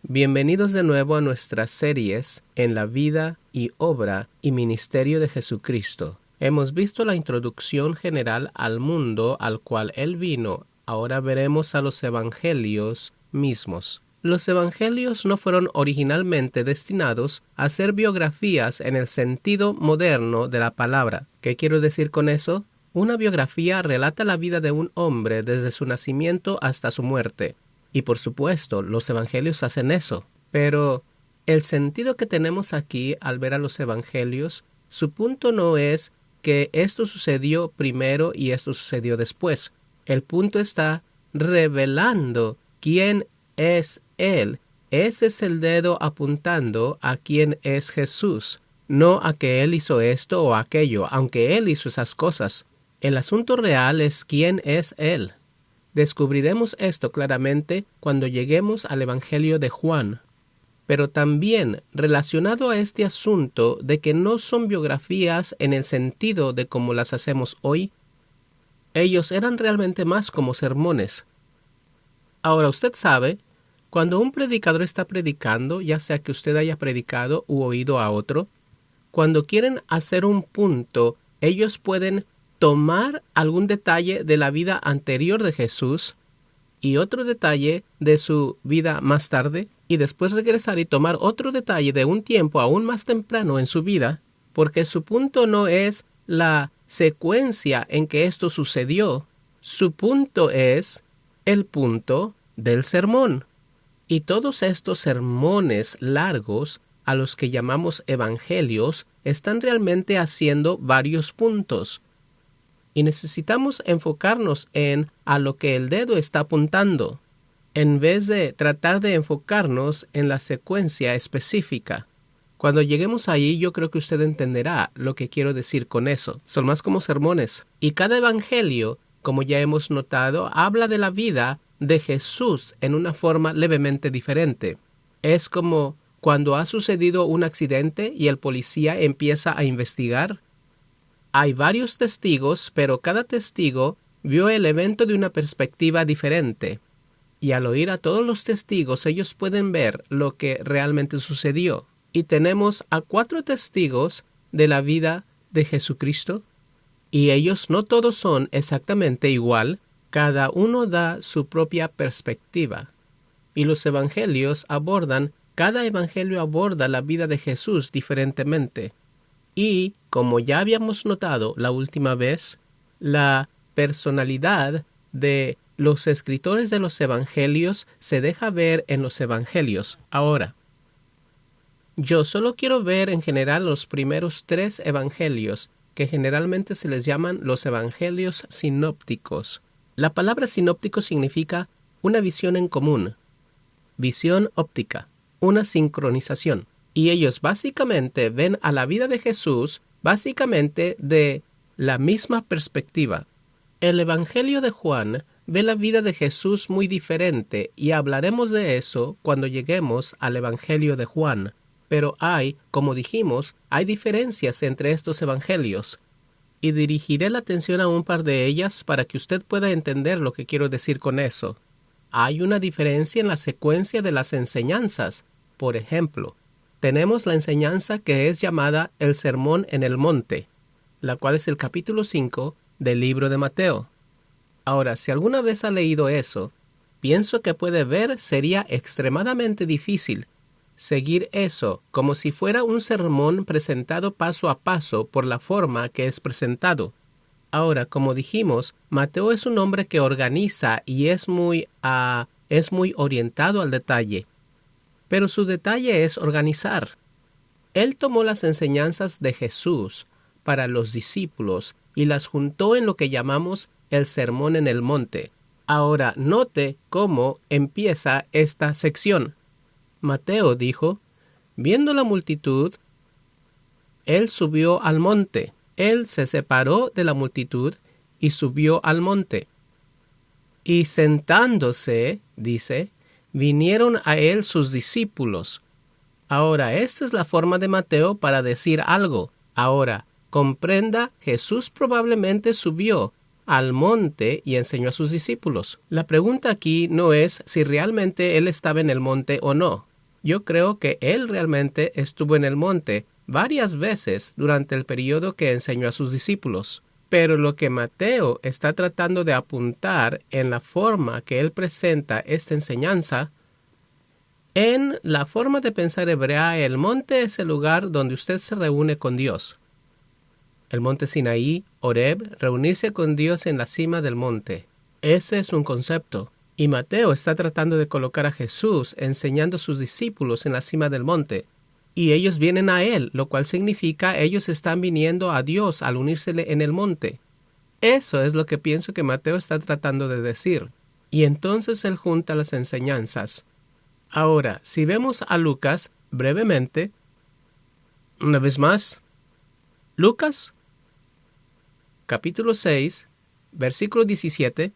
Bienvenidos de nuevo a nuestras series en la vida y obra y ministerio de Jesucristo. Hemos visto la introducción general al mundo al cual Él vino. Ahora veremos a los evangelios mismos. Los evangelios no fueron originalmente destinados a ser biografías en el sentido moderno de la palabra. ¿Qué quiero decir con eso? Una biografía relata la vida de un hombre desde su nacimiento hasta su muerte. Y por supuesto, los evangelios hacen eso. Pero el sentido que tenemos aquí al ver a los evangelios, su punto no es que esto sucedió primero y esto sucedió después. El punto está revelando quién es Él. Ese es el dedo apuntando a quién es Jesús, no a que Él hizo esto o aquello, aunque Él hizo esas cosas. El asunto real es quién es Él. Descubriremos esto claramente cuando lleguemos al Evangelio de Juan. Pero también relacionado a este asunto de que no son biografías en el sentido de como las hacemos hoy, ellos eran realmente más como sermones. Ahora usted sabe, cuando un predicador está predicando, ya sea que usted haya predicado u oído a otro, cuando quieren hacer un punto, ellos pueden tomar algún detalle de la vida anterior de Jesús y otro detalle de su vida más tarde y después regresar y tomar otro detalle de un tiempo aún más temprano en su vida, porque su punto no es la secuencia en que esto sucedió, su punto es el punto del sermón. Y todos estos sermones largos, a los que llamamos evangelios, están realmente haciendo varios puntos. Y necesitamos enfocarnos a lo que el dedo está apuntando, en vez de tratar de enfocarnos en la secuencia específica. Cuando lleguemos ahí, yo creo que usted entenderá lo que quiero decir con eso. Son más como sermones. Y cada evangelio, como ya hemos notado, habla de la vida de Jesús en una forma levemente diferente. Es como cuando ha sucedido un accidente y el policía empieza a investigar. Hay varios testigos, pero cada testigo vio el evento de una perspectiva diferente. Y al oír a todos los testigos, ellos pueden ver lo que realmente sucedió. Y tenemos a 4 testigos de la vida de Jesucristo. Y ellos no todos son exactamente igual. Cada uno da su propia perspectiva. Y los evangelios cada evangelio aborda la vida de Jesús diferentemente. Y, como ya habíamos notado la última vez, la personalidad de los escritores de los evangelios se deja ver en los evangelios. Ahora, yo solo quiero ver en general los primeros 3 evangelios, que generalmente se les llaman los evangelios sinópticos. La palabra sinóptico significa una visión en común, visión óptica, una sincronización. Y ellos básicamente ven a la vida de Jesús básicamente de la misma perspectiva. El Evangelio de Juan ve la vida de Jesús muy diferente y hablaremos de eso cuando lleguemos al Evangelio de Juan. Pero como dijimos, hay diferencias entre estos evangelios. Y dirigiré la atención a un par de ellas para que usted pueda entender lo que quiero decir con eso. Hay una diferencia en la secuencia de las enseñanzas. Por ejemplo, tenemos la enseñanza que es llamada el Sermón en el Monte, la cual es el capítulo 5 del libro de Mateo. Ahora, si alguna vez ha leído eso, pienso que puede ver sería extremadamente difícil seguir eso como si fuera un sermón presentado paso a paso por la forma que es presentado. Ahora, como dijimos, Mateo es un hombre que organiza y es muy orientado al detalle. Pero su detalle es organizar. Él tomó las enseñanzas de Jesús para los discípulos y las juntó en lo que llamamos el Sermón en el Monte. Ahora note cómo empieza esta sección. Mateo dijo, viendo la multitud, él subió al monte. Él se separó de la multitud y subió al monte. Y sentándose, dice, vinieron a él sus discípulos. Ahora, esta es la forma de Mateo para decir algo. Ahora, comprenda, Jesús probablemente subió, al monte y enseñó a sus discípulos. La pregunta aquí no es si realmente él estaba en el monte o no. Yo creo que él realmente estuvo en el monte varias veces durante el periodo que enseñó a sus discípulos. Pero lo que Mateo está tratando de apuntar en la forma que él presenta esta enseñanza, en la forma de pensar hebrea, el monte es el lugar donde usted se reúne con Dios. El monte Sinaí, Horeb, reunirse con Dios en la cima del monte. Ese es un concepto. Y Mateo está tratando de colocar a Jesús enseñando a sus discípulos en la cima del monte. Y ellos vienen a Él, lo cual significa ellos están viniendo a Dios al unírsele en el monte. Eso es lo que pienso que Mateo está tratando de decir. Y entonces él junta las enseñanzas. Ahora, si vemos a Lucas brevemente, una vez más, Lucas, capítulo 6, versículo 17,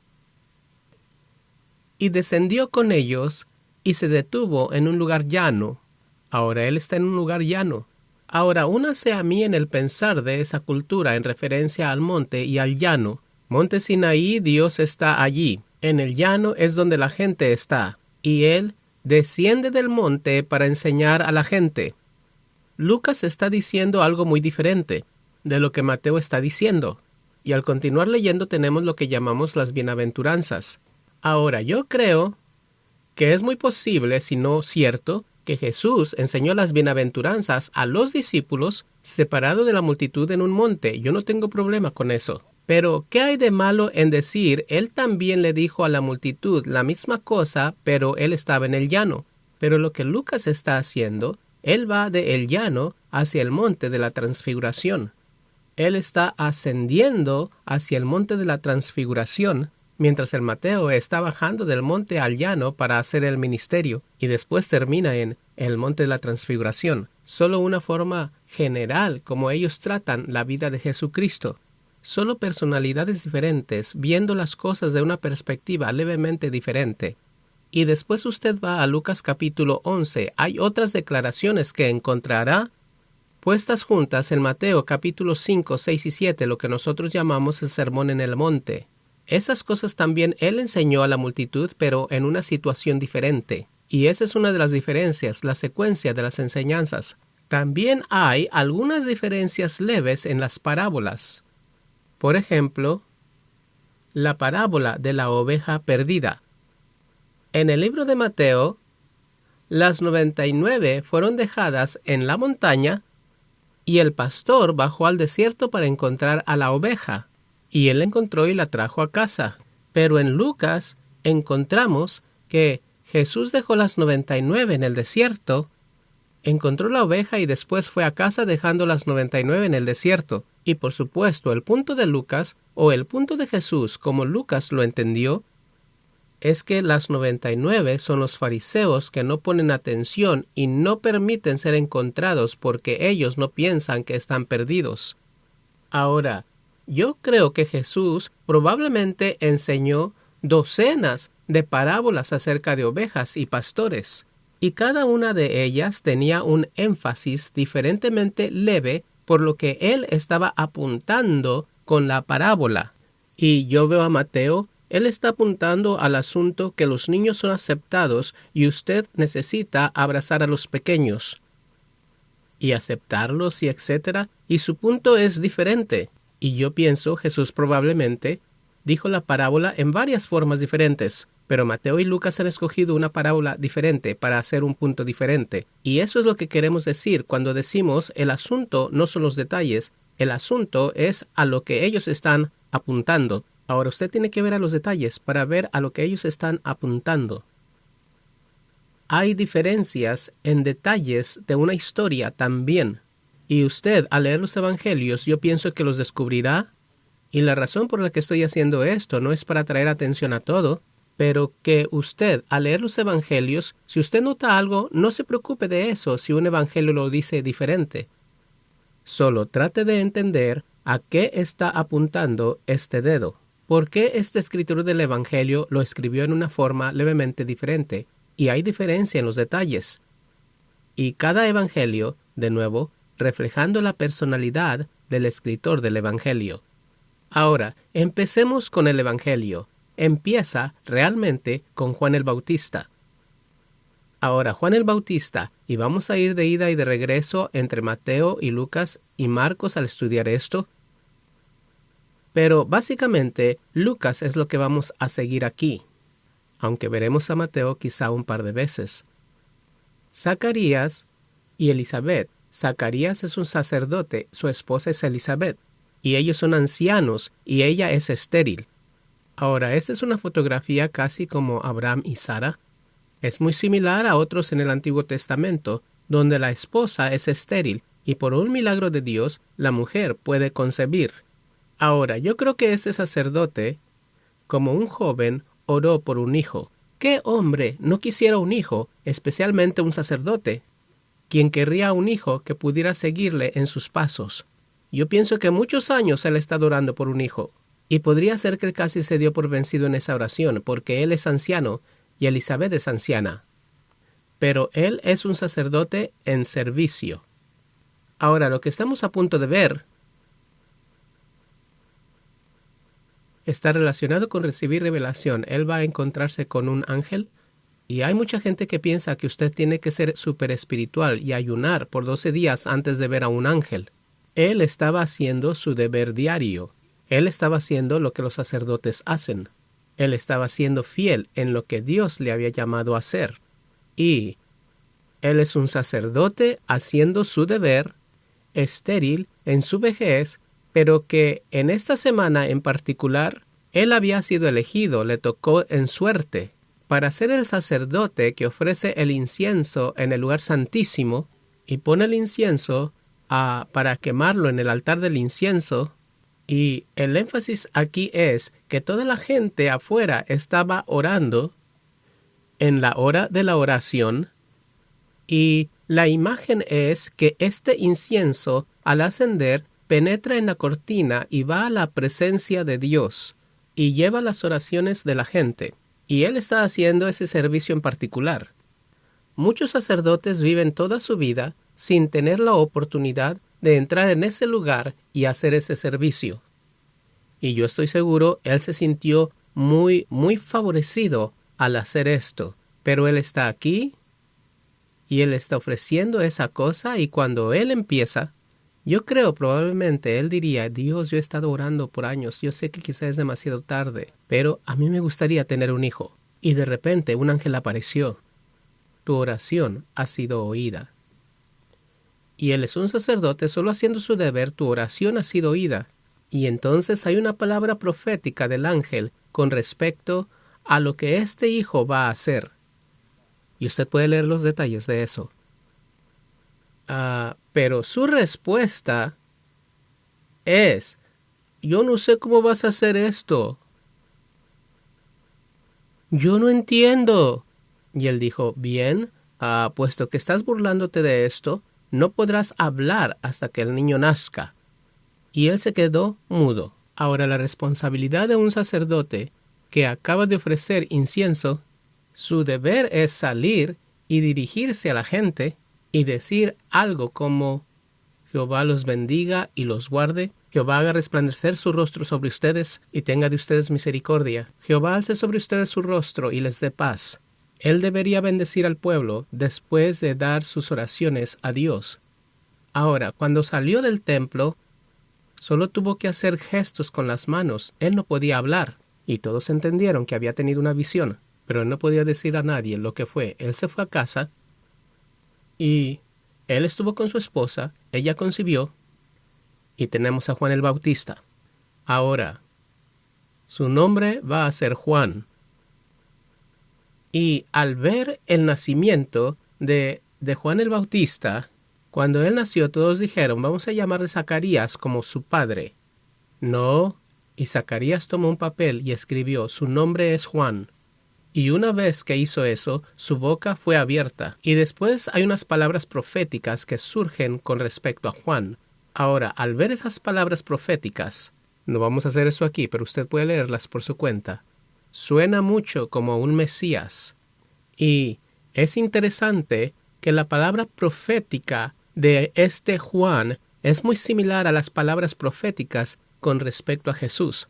y descendió con ellos y se detuvo en un lugar llano. Ahora él está en un lugar llano. Ahora, únase a mí en el pensar de esa cultura en referencia al monte y al llano. Monte Sinaí, Dios está allí. En el llano es donde la gente está. Y él desciende del monte para enseñar a la gente. Lucas está diciendo algo muy diferente de lo que Mateo está diciendo. Y al continuar leyendo tenemos lo que llamamos las bienaventuranzas. Ahora, yo creo que es muy posible, si no cierto, que Jesús enseñó las bienaventuranzas a los discípulos separado de la multitud en un monte. Yo no tengo problema con eso. Pero, ¿qué hay de malo en decir, él también le dijo a la multitud la misma cosa, pero él estaba en el llano? Pero lo que Lucas está haciendo, él va de el llano hacia el monte de la transfiguración. Él está ascendiendo hacia el monte de la transfiguración, mientras el Mateo está bajando del monte al llano para hacer el ministerio, y después termina en el monte de la transfiguración. Solo una forma general como ellos tratan la vida de Jesucristo. Solo personalidades diferentes, viendo las cosas de una perspectiva levemente diferente. Y después usted va a Lucas capítulo 11. Hay otras declaraciones que encontrará puestas juntas en Mateo capítulo 5, 6 y 7, lo que nosotros llamamos el sermón en el monte. Esas cosas también él enseñó a la multitud, pero en una situación diferente. Y esa es una de las diferencias, la secuencia de las enseñanzas. También hay algunas diferencias leves en las parábolas. Por ejemplo, la parábola de la oveja perdida. En el libro de Mateo, las 99 fueron dejadas en la montaña y el pastor bajó al desierto para encontrar a la oveja. Y él la encontró y la trajo a casa. Pero en Lucas encontramos que Jesús dejó las 99 en el desierto, encontró la oveja y después fue a casa dejando las 99 en el desierto. Y por supuesto, el punto de Lucas, o el punto de Jesús, como Lucas lo entendió, es que las 99 son los fariseos que no ponen atención y no permiten ser encontrados porque ellos no piensan que están perdidos. Ahora, yo creo que Jesús probablemente enseñó docenas de parábolas acerca de ovejas y pastores, y cada una de ellas tenía un énfasis diferentemente leve por lo que él estaba apuntando con la parábola. Y yo veo a Mateo, él está apuntando al asunto que los niños son aceptados y usted necesita abrazar a los pequeños y aceptarlos y etcétera, y su punto es diferente. Y yo pienso, Jesús probablemente dijo la parábola en varias formas diferentes, pero Mateo y Lucas han escogido una parábola diferente para hacer un punto diferente. Y eso es lo que queremos decir cuando decimos el asunto no son los detalles, el asunto es a lo que ellos están apuntando. Ahora usted tiene que ver a los detalles para ver a lo que ellos están apuntando. Hay diferencias en detalles de una historia también. Y usted, al leer los evangelios, yo pienso que los descubrirá. Y la razón por la que estoy haciendo esto no es para traer atención a todo, pero que usted, al leer los evangelios, si usted nota algo, no se preocupe de eso si un evangelio lo dice diferente. Solo trate de entender a qué está apuntando este dedo. ¿Por qué este escritor del evangelio lo escribió en una forma levemente diferente? Y hay diferencia en los detalles. Y cada evangelio, de nuevo, reflejando la personalidad del escritor del evangelio. Ahora, empecemos con el Evangelio. Empieza realmente con Juan el Bautista. Ahora, Juan el Bautista, y vamos a ir de ida y de regreso entre Mateo y Lucas y Marcos al estudiar esto. Pero básicamente, Lucas es lo que vamos a seguir aquí, aunque veremos a Mateo quizá un par de veces. Zacarías y Elizabeth. Zacarías es un sacerdote, su esposa es Elizabeth, y ellos son ancianos, y ella es estéril. Ahora, esta es una fotografía casi como Abraham y Sara. Es muy similar a otros en el Antiguo Testamento, donde la esposa es estéril, y por un milagro de Dios, la mujer puede concebir. Ahora, yo creo que este sacerdote, como un joven, oró por un hijo. ¿Qué hombre no quisiera un hijo, especialmente un sacerdote? ¿Quién querría un hijo que pudiera seguirle en sus pasos? Yo pienso que muchos años él está orando por un hijo, y podría ser que él casi se dio por vencido en esa oración, porque él es anciano y Elizabeth es anciana. Pero él es un sacerdote en servicio. Ahora, lo que estamos a punto de ver está relacionado con recibir revelación. Él va a encontrarse con un ángel. Y hay mucha gente que piensa que usted tiene que ser súper espiritual y ayunar por 12 días antes de ver a un ángel. Él estaba haciendo su deber diario. Él estaba haciendo lo que los sacerdotes hacen. Él estaba siendo fiel en lo que Dios le había llamado a hacer. Y él es un sacerdote haciendo su deber, estéril en su vejez, pero que en esta semana en particular, él había sido elegido, le tocó en suerte, para ser el sacerdote que ofrece el incienso en el lugar santísimo y pone el incienso para quemarlo en el altar del incienso. Y el énfasis aquí es que toda la gente afuera estaba orando en la hora de la oración, y la imagen es que este incienso, al ascender, penetra en la cortina y va a la presencia de Dios y lleva las oraciones de la gente. Y él está haciendo ese servicio en particular. Muchos sacerdotes viven toda su vida sin tener la oportunidad de entrar en ese lugar y hacer ese servicio. Y yo estoy seguro, él se sintió muy, muy favorecido al hacer esto. Pero él está aquí y él está ofreciendo esa cosa, y cuando él empieza, yo creo probablemente él diría: Dios, yo he estado orando por años, yo sé que quizás es demasiado tarde, pero a mí me gustaría tener un hijo. Y de repente un ángel apareció. Tu oración ha sido oída. Y él es un sacerdote solo haciendo su deber, tu oración ha sido oída. Y entonces hay una palabra profética del ángel con respecto a lo que este hijo va a hacer. Y usted puede leer los detalles de eso. Pero su respuesta es: yo no sé cómo vas a hacer esto. Yo no entiendo. Y él dijo: bien, puesto que estás burlándote de esto, no podrás hablar hasta que el niño nazca. Y él se quedó mudo. Ahora, la responsabilidad de un sacerdote que acaba de ofrecer incienso, su deber es salir y dirigirse a la gente y decir algo como: Jehová los bendiga y los guarde. Jehová haga resplandecer su rostro sobre ustedes y tenga de ustedes misericordia. Jehová alce sobre ustedes su rostro y les dé paz. Él debería bendecir al pueblo después de dar sus oraciones a Dios. Ahora, cuando salió del templo, solo tuvo que hacer gestos con las manos. Él no podía hablar. Y todos entendieron que había tenido una visión, pero él no podía decir a nadie lo que fue. Él se fue a casa y él estuvo con su esposa, ella concibió, y tenemos a Juan el Bautista. Ahora, su nombre va a ser Juan. Y al ver el nacimiento de Juan el Bautista, cuando él nació, todos dijeron: vamos a llamarle Zacarías como su padre. No, y Zacarías tomó un papel y escribió: su nombre es Juan. Y una vez que hizo eso, su boca fue abierta. Y después hay unas palabras proféticas que surgen con respecto a Juan. Ahora, al ver esas palabras proféticas, no vamos a hacer eso aquí, pero usted puede leerlas por su cuenta. Suena mucho como un Mesías. Y es interesante que la palabra profética de este Juan es muy similar a las palabras proféticas con respecto a Jesús,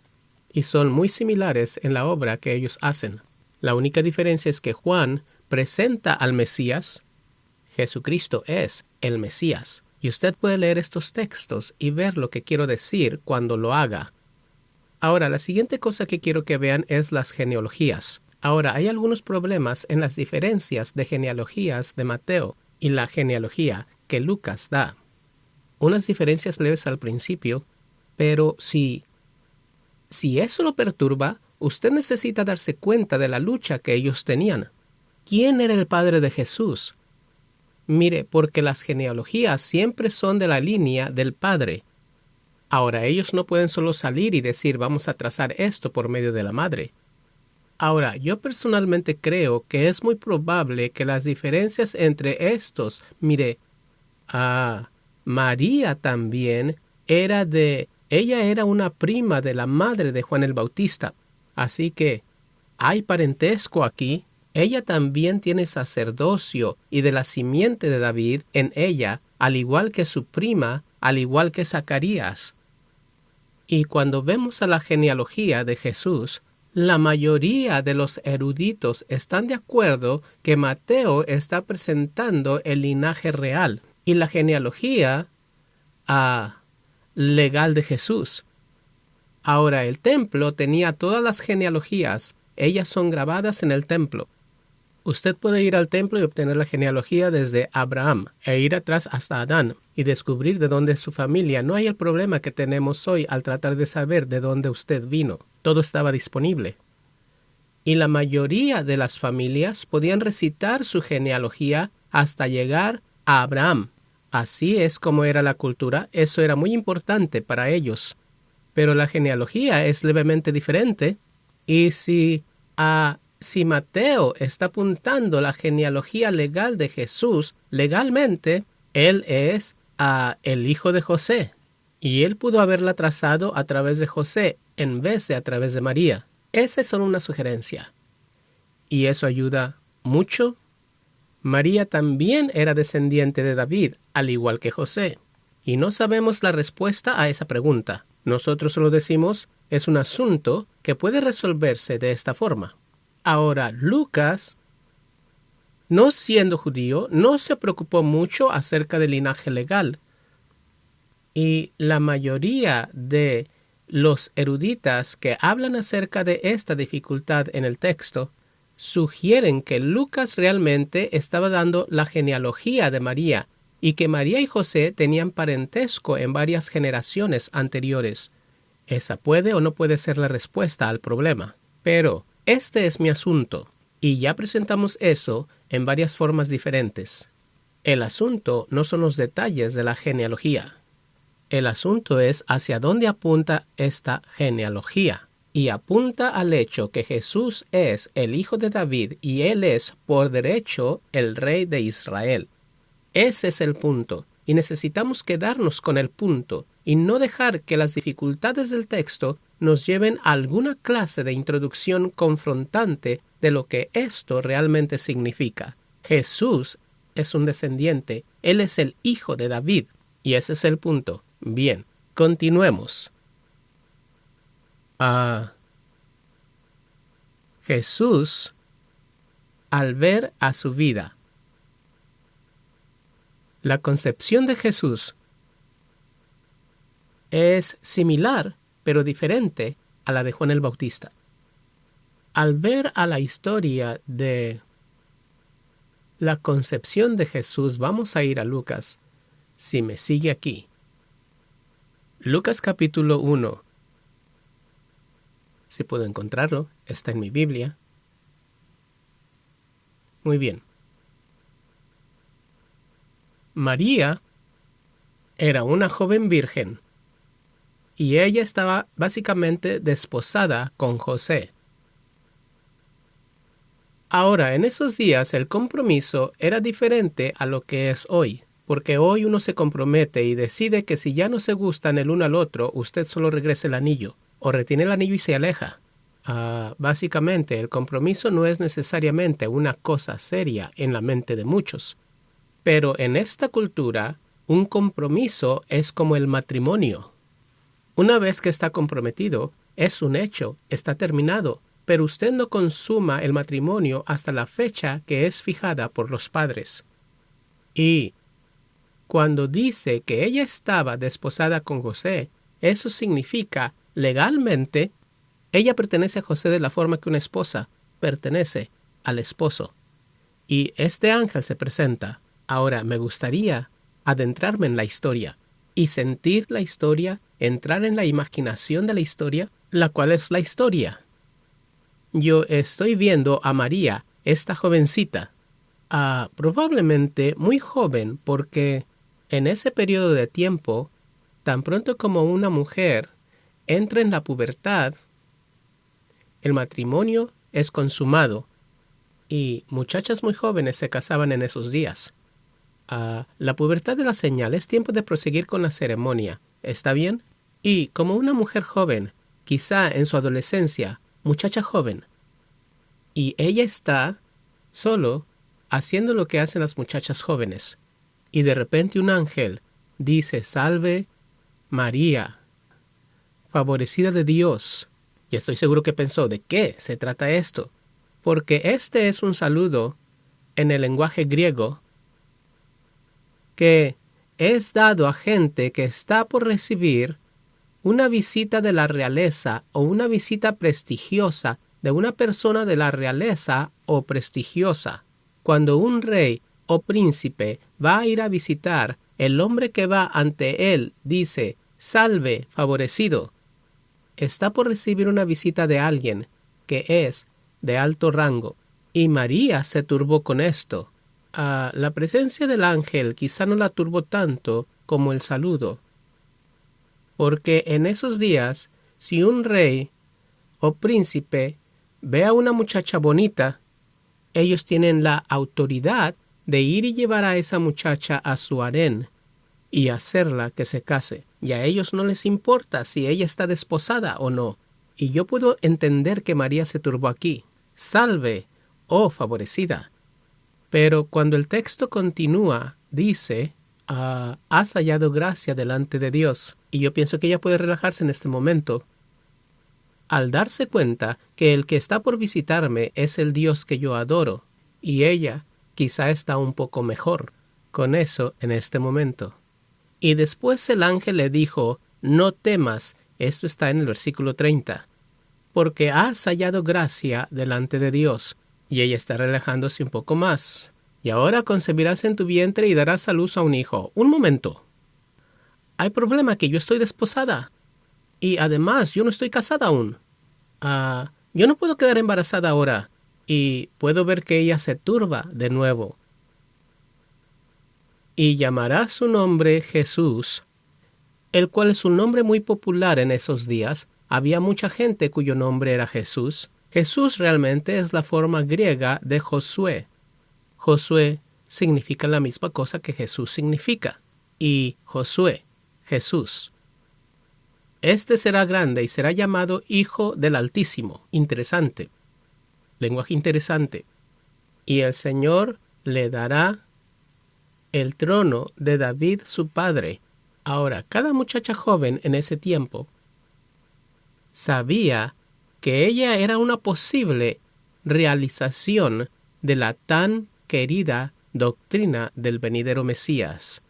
y son muy similares en la obra que ellos hacen. La única diferencia es que Juan presenta al Mesías. Jesucristo es el Mesías. Y usted puede leer estos textos y ver lo que quiero decir cuando lo haga. Ahora, la siguiente cosa que quiero que vean es las genealogías. Ahora, hay algunos problemas en las diferencias de genealogías de Mateo y la genealogía que Lucas da. Unas diferencias leves al principio, pero si eso lo perturba, usted necesita darse cuenta de la lucha que ellos tenían. ¿Quién era el padre de Jesús? Mire, porque las genealogías siempre son de la línea del padre. Ahora, ellos no pueden solo salir y decir vamos a trazar esto por medio de la madre. Ahora, yo personalmente creo que es muy probable que las diferencias entre estos, mire, María también ella era una prima de la madre de Juan el Bautista. Así que hay parentesco aquí. Ella también tiene sacerdocio y de la simiente de David en ella, al igual que su prima, al igual que Zacarías. Y cuando vemos a la genealogía de Jesús, la mayoría de los eruditos están de acuerdo que Mateo está presentando el linaje real y la genealogía legal de Jesús. Ahora, el templo tenía todas las genealogías. Ellas son grabadas en el templo. Usted puede ir al templo y obtener la genealogía desde Abraham e ir atrás hasta Adán y descubrir de dónde es su familia. No hay el problema que tenemos hoy al tratar de saber de dónde usted vino. Todo estaba disponible. Y la mayoría de las familias podían recitar su genealogía hasta llegar a Abraham. Así es como era la cultura. Eso era muy importante para ellos. Pero la genealogía es levemente diferente. Y si Mateo está apuntando la genealogía legal de Jesús, legalmente, él es el hijo de José. Y él pudo haberla trazado a través de José en vez de a través de María. Esa es solo una sugerencia. Y eso ayuda mucho. María también era descendiente de David, al igual que José. Y no sabemos la respuesta a esa pregunta. Nosotros solo decimos, es un asunto que puede resolverse de esta forma. Ahora, Lucas, no siendo judío, no se preocupó mucho acerca del linaje legal. Y la mayoría de los eruditas que hablan acerca de esta dificultad en el texto sugieren que Lucas realmente estaba dando la genealogía de María y que María y José tenían parentesco en varias generaciones anteriores. Esa puede o no puede ser la respuesta al problema. Pero este es mi asunto, y ya presentamos eso en varias formas diferentes. El asunto no son los detalles de la genealogía. El asunto es hacia dónde apunta esta genealogía, y apunta al hecho que Jesús es el hijo de David y él es, por derecho, el rey de Israel. Ese es el punto, y necesitamos quedarnos con el punto, y no dejar que las dificultades del texto nos lleven a alguna clase de introducción confrontante de lo que esto realmente significa. Jesús es un descendiente, él es el hijo de David, y ese es el punto. Bien, continuemos. Jesús, al ver a su vida, la concepción de Jesús es similar, pero diferente a la de Juan el Bautista. Al ver a la historia de la concepción de Jesús, vamos a ir a Lucas, si me sigue aquí. Lucas capítulo 1. Si puedo encontrarlo, está en mi Biblia. Muy bien. María era una joven virgen y ella estaba básicamente desposada con José. Ahora, en esos días el compromiso era diferente a lo que es hoy, porque hoy uno se compromete y decide que si ya no se gustan el uno al otro, usted solo regrese el anillo, o retiene el anillo y se aleja. Básicamente, el compromiso no es necesariamente una cosa seria en la mente de muchos. Pero en esta cultura, Un compromiso es como el matrimonio. Una vez que está comprometido, es un hecho, está terminado, pero usted no consuma el matrimonio hasta la fecha que es fijada por los padres. Y cuando dice que ella estaba desposada con José, eso significa, legalmente, ella pertenece a José de la forma que una esposa pertenece al esposo. Y este ángel se presenta. Ahora, me gustaría adentrarme en la historia y sentir la historia, entrar en la imaginación de la historia, la cual es la historia. Yo estoy viendo a María, esta jovencita, probablemente muy joven, porque en ese periodo de tiempo, tan pronto como una mujer entra en la pubertad, el matrimonio es consumado y muchachas muy jóvenes se casaban en esos días. La pubertad de la señal es tiempo de proseguir con la ceremonia, ¿está bien? Y como una mujer joven, quizá en su adolescencia, muchacha joven, y ella está solo haciendo lo que hacen las muchachas jóvenes, y de repente un ángel dice: salve María, favorecida de Dios. Y estoy seguro que pensó: ¿de qué se trata esto? Porque este es un saludo en el lenguaje griego que es dado a gente que está por recibir una visita de la realeza o una visita prestigiosa de una persona de la realeza o prestigiosa. Cuando un rey o príncipe va a ir a visitar, el hombre que va ante él dice: salve, favorecido. Está por recibir una visita de alguien que es de alto rango. Y María se turbó con esto. La presencia del ángel quizá no la turbó tanto como el saludo. Porque en esos días, si un rey o príncipe ve a una muchacha bonita, ellos tienen la autoridad de ir y llevar a esa muchacha a su harén y hacerla que se case. Y a ellos no les importa si ella está desposada o no. Y yo puedo entender que María se turbó aquí. Salve, oh favorecida. Pero cuando el texto continúa, dice: has hallado gracia delante de Dios. Y yo pienso que ella puede relajarse en este momento al darse cuenta que el que está por visitarme es el Dios que yo adoro. Y ella quizá está un poco mejor con eso en este momento. Y después el ángel le dijo: no temas. Esto está en el versículo 30. Porque has hallado gracia delante de Dios. Y ella está relajándose un poco más. Y ahora concebirás en tu vientre y darás a luz a un hijo. Un momento. Hay problema que yo estoy desposada. Y además yo no estoy casada aún. Yo no puedo quedar embarazada ahora. Y puedo ver que ella se turba de nuevo. Y llamará su nombre Jesús, el cual es un nombre muy popular en esos días. Había mucha gente cuyo nombre era Jesús. Jesús realmente es la forma griega de Josué. Josué significa la misma cosa que Jesús significa. Y Josué, Jesús. Este será grande y será llamado Hijo del Altísimo. Interesante. Lenguaje interesante. Y el Señor le dará el trono de David su padre. Ahora, cada muchacha joven en ese tiempo sabía que ella era una posible realización de la tan querida doctrina del venidero Mesías.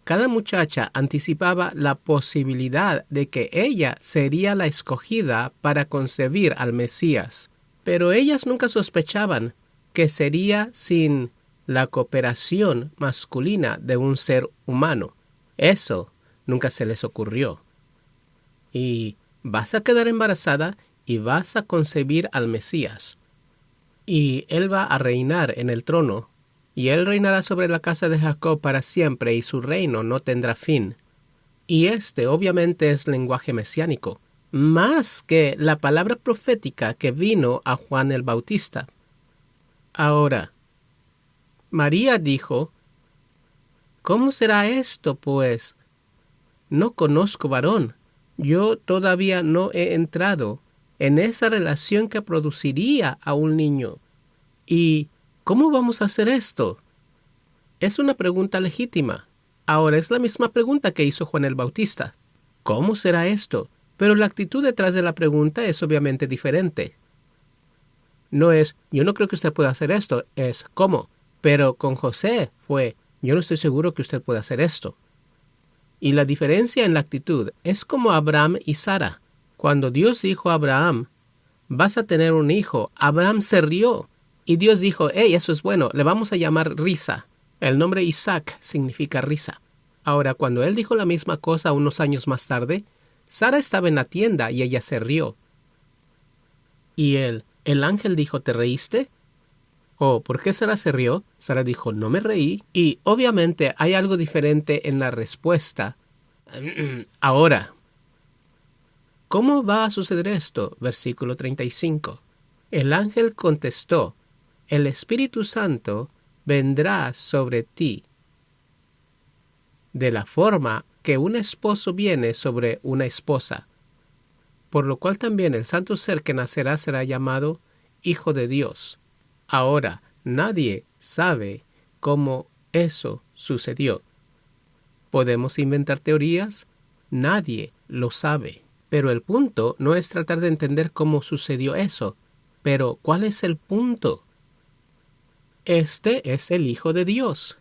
Cada muchacha anticipaba la posibilidad de que ella sería la escogida para concebir al Mesías, pero ellas nunca sospechaban que sería sin la cooperación masculina de un ser humano. Eso nunca se les ocurrió. Y vas a quedar embarazada y vas a concebir al Mesías. Y él va a reinar en el trono, y él reinará sobre la casa de Jacob para siempre, y su reino no tendrá fin. Y este obviamente es lenguaje mesiánico, más que la palabra profética que vino a Juan el Bautista. Ahora, María dijo: ¿cómo será esto, pues? No conozco varón. Yo todavía no he entrado en esa relación que produciría a un niño. ¿Y cómo vamos a hacer esto? Es una pregunta legítima. Ahora es la misma pregunta que hizo Juan el Bautista. ¿Cómo será esto? Pero la actitud detrás de la pregunta es obviamente diferente. No es, yo no creo que usted pueda hacer esto, es ¿cómo? Pero con José fue, yo no estoy seguro que usted pueda hacer esto. Y la diferencia en la actitud es como Abraham y Sara. Cuando Dios dijo a Abraham, vas a tener un hijo, Abraham se rió. Y Dios dijo, hey, eso es bueno, le vamos a llamar risa. El nombre Isaac significa risa. Ahora, cuando él dijo la misma cosa unos años más tarde, Sara estaba en la tienda y ella se rió. Y el ángel dijo, ¿te reíste? Oh, ¿por qué Sara se rió? Sara dijo, no me reí. Y obviamente hay algo diferente en la respuesta. Ahora, ¿cómo va a suceder esto? Versículo 35. El ángel contestó, el Espíritu Santo vendrá sobre ti de la forma que un esposo viene sobre una esposa, por lo cual también el santo ser que nacerá será llamado Hijo de Dios. Ahora, nadie sabe cómo eso sucedió. ¿Podemos inventar teorías? Nadie lo sabe. Pero el punto no es tratar de entender cómo sucedió eso. Pero, ¿cuál es el punto? Este es el Hijo de Dios.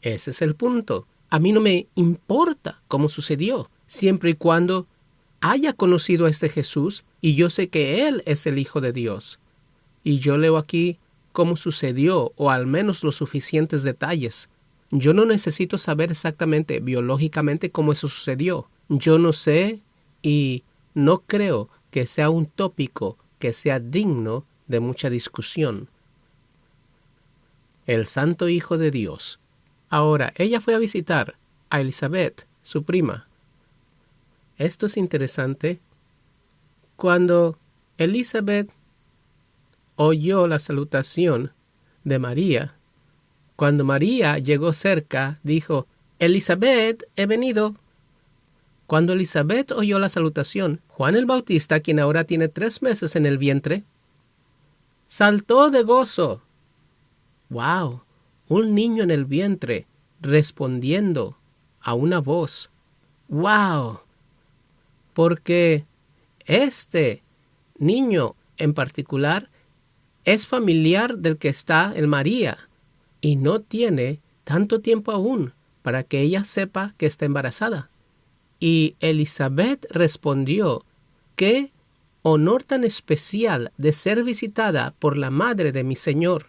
Ese es el punto. A mí no me importa cómo sucedió, siempre y cuando haya conocido a este Jesús y yo sé que Él es el Hijo de Dios. Y yo leo aquí cómo sucedió, o al menos los suficientes detalles. Yo no necesito saber exactamente biológicamente cómo eso sucedió. Yo no sé y no creo que sea un tópico que sea digno de mucha discusión. El Santo Hijo de Dios. Ahora, ella fue a visitar a Elizabeth, su prima. Esto es interesante. Cuando Elizabeth oyó la salutación de María, cuando María llegó cerca, dijo, Elizabeth, he venido. Cuando Elizabeth oyó la salutación, Juan el Bautista, quien ahora tiene 3 meses en el vientre, saltó de gozo. ¡Wow! Un niño en el vientre respondiendo a una voz. ¡Wow! Porque este niño en particular es familiar del que está en María y no tiene tanto tiempo aún para que ella sepa que está embarazada. Y Elizabeth respondió, ¡qué honor tan especial de ser visitada por la madre de mi Señor!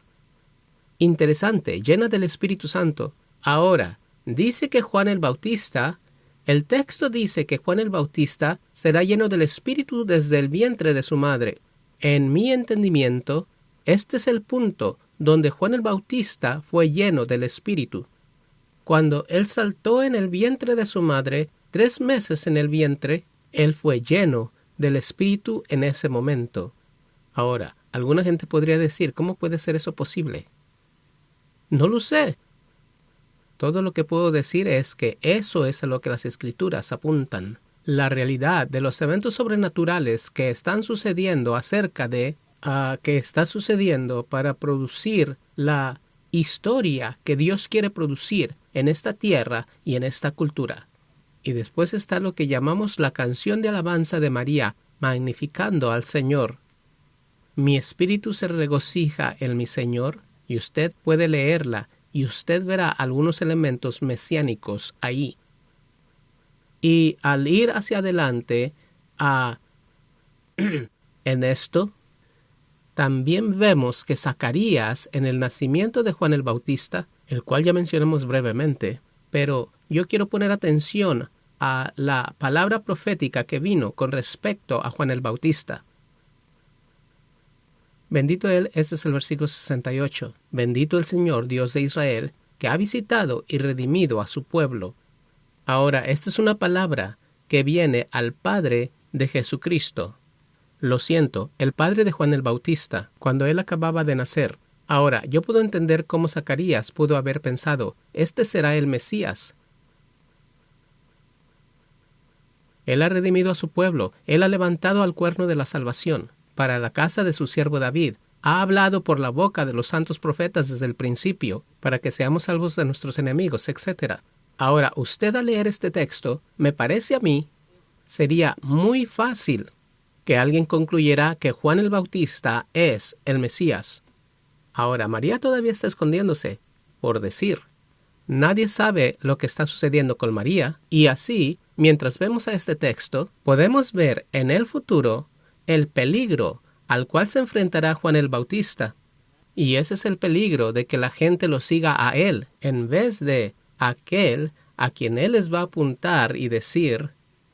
Interesante, llena del Espíritu Santo. Ahora, dice que Juan el Bautista, el texto dice que Juan el Bautista será lleno del Espíritu desde el vientre de su madre. En mi entendimiento, este es el punto donde Juan el Bautista fue lleno del Espíritu. Cuando él saltó en el vientre de su madre, 3 meses en el vientre, él fue lleno del Espíritu en ese momento. Ahora, alguna gente podría decir, ¿cómo puede ser eso posible? No lo sé. Todo lo que puedo decir es que eso es a lo que las Escrituras apuntan. La realidad de los eventos sobrenaturales que están sucediendo que está sucediendo para producir la historia que Dios quiere producir en esta tierra y en esta cultura. Y después está lo que llamamos la canción de alabanza de María, magnificando al Señor. Mi espíritu se regocija en mi Señor. Y usted puede leerla y usted verá algunos elementos mesiánicos ahí. Y al ir hacia adelante en esto, también vemos que Zacarías, en el nacimiento de Juan el Bautista, el cual ya mencionamos brevemente, pero yo quiero poner atención a la palabra profética que vino con respecto a Juan el Bautista. Bendito Él, este es el versículo 68. Bendito el Señor, Dios de Israel, que ha visitado y redimido a su pueblo. Ahora, esta es una palabra que viene al Padre de Jesucristo. Lo siento, el padre de Juan el Bautista, cuando él acababa de nacer. Ahora, yo puedo entender cómo Zacarías pudo haber pensado, este será el Mesías. Él ha redimido a su pueblo, él ha levantado al cuerno de la salvación. Para la casa de su siervo David, ha hablado por la boca de los santos profetas desde el principio, para que seamos salvos de nuestros enemigos, etc. Ahora, usted al leer este texto, me parece a mí, sería muy fácil que alguien concluyera que Juan el Bautista es el Mesías. Ahora, María todavía está escondiéndose, por decir. Nadie sabe lo que está sucediendo con María, y así, mientras vemos a este texto, podemos ver en el futuro el peligro al cual se enfrentará Juan el Bautista. Y ese es el peligro de que la gente lo siga a él, en vez de aquel a quien él les va a apuntar y decir,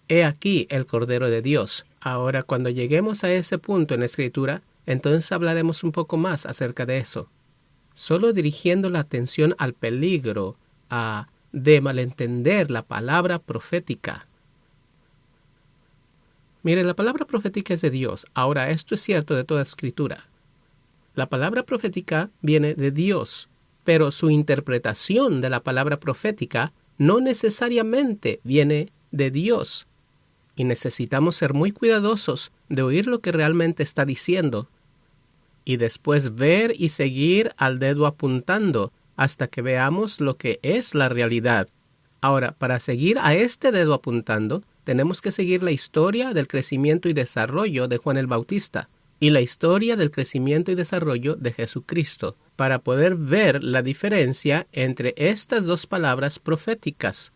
«He aquí el Cordero de Dios». Ahora, cuando lleguemos a ese punto en la Escritura, entonces hablaremos un poco más acerca de eso. Solo dirigiendo la atención al peligro de malentender la palabra profética. Mire, la palabra profética es de Dios. Ahora, esto es cierto de toda Escritura. La palabra profética viene de Dios, pero su interpretación de la palabra profética no necesariamente viene de Dios. Y necesitamos ser muy cuidadosos de oír lo que realmente está diciendo y después ver y seguir al dedo apuntando hasta que veamos lo que es la realidad. Ahora, para seguir a este dedo apuntando, tenemos que seguir la historia del crecimiento y desarrollo de Juan el Bautista y la historia del crecimiento y desarrollo de Jesucristo, para poder ver la diferencia entre estas dos palabras proféticas.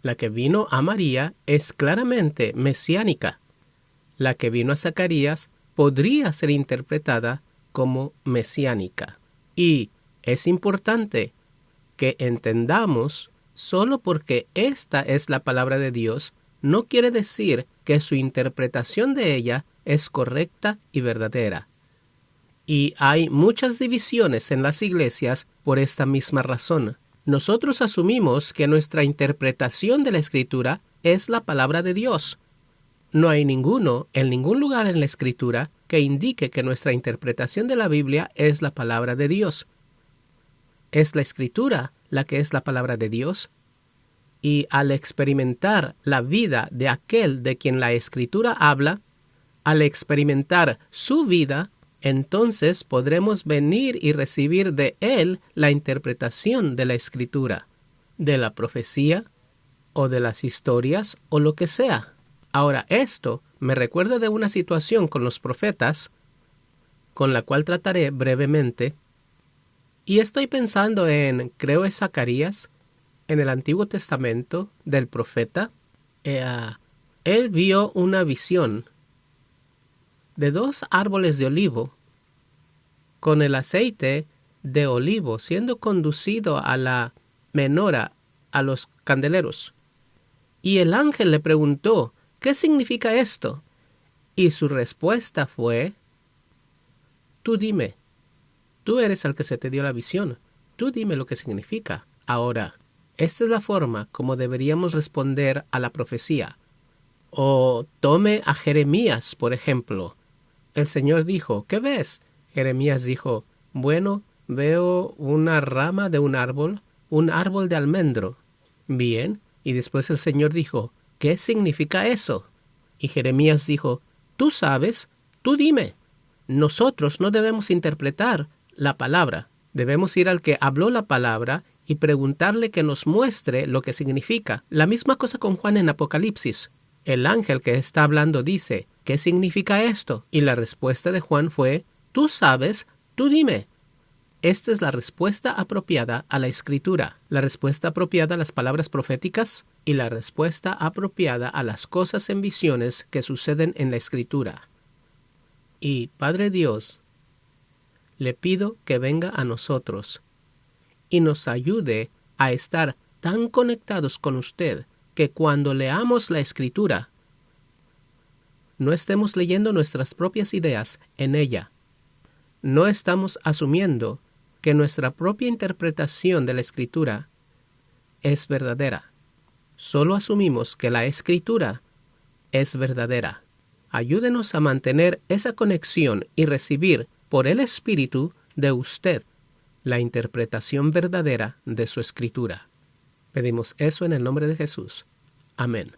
La que vino a María es claramente mesiánica. La que vino a Zacarías podría ser interpretada como mesiánica. Y es importante que entendamos, solo porque esta es la palabra de Dios, no quiere decir que su interpretación de ella es correcta y verdadera. Y hay muchas divisiones en las iglesias por esta misma razón. Nosotros asumimos que nuestra interpretación de la Escritura es la palabra de Dios. No hay ninguno, en ningún lugar en la Escritura, que indique que nuestra interpretación de la Biblia es la palabra de Dios. Es la Escritura la que es la palabra de Dios. Y al experimentar la vida de aquel de quien la Escritura habla, al experimentar su vida, entonces podremos venir y recibir de él la interpretación de la Escritura, de la profecía, o de las historias, o lo que sea. Ahora, esto me recuerda de una situación con los profetas, con la cual trataré brevemente, y estoy pensando creo es Zacarías, en el Antiguo Testamento, del profeta. Él vio una visión de 2 árboles de olivo, con el aceite de olivo siendo conducido a la menora, a los candeleros. Y el ángel le preguntó, ¿qué significa esto? Y su respuesta fue, tú dime, tú eres el que se te dio la visión, tú dime lo que significa. Ahora, esta es la forma como deberíamos responder a la profecía. O tome a Jeremías, por ejemplo. El Señor dijo, ¿qué ves? Jeremías dijo, bueno, veo una rama de un árbol de almendro. Bien, y después el Señor dijo, ¿qué significa eso? Y Jeremías dijo, tú sabes, tú dime. Nosotros no debemos interpretar la palabra, debemos ir al que habló la palabra y preguntarle que nos muestre lo que significa. La misma cosa con Juan en Apocalipsis. El ángel que está hablando dice, ¿qué significa esto? Y la respuesta de Juan fue, tú sabes, tú dime. Esta es la respuesta apropiada a la Escritura, la respuesta apropiada a las palabras proféticas y la respuesta apropiada a las cosas en visiones que suceden en la Escritura. Y, Padre Dios, le pido que venga a nosotros y nos ayude a estar tan conectados con usted que cuando leamos la Escritura, no estemos leyendo nuestras propias ideas en ella. No estamos asumiendo que nuestra propia interpretación de la Escritura es verdadera. Solo asumimos que la Escritura es verdadera. Ayúdenos a mantener esa conexión y recibir por el Espíritu de usted la interpretación verdadera de su Escritura. Pedimos eso en el nombre de Jesús. Amén.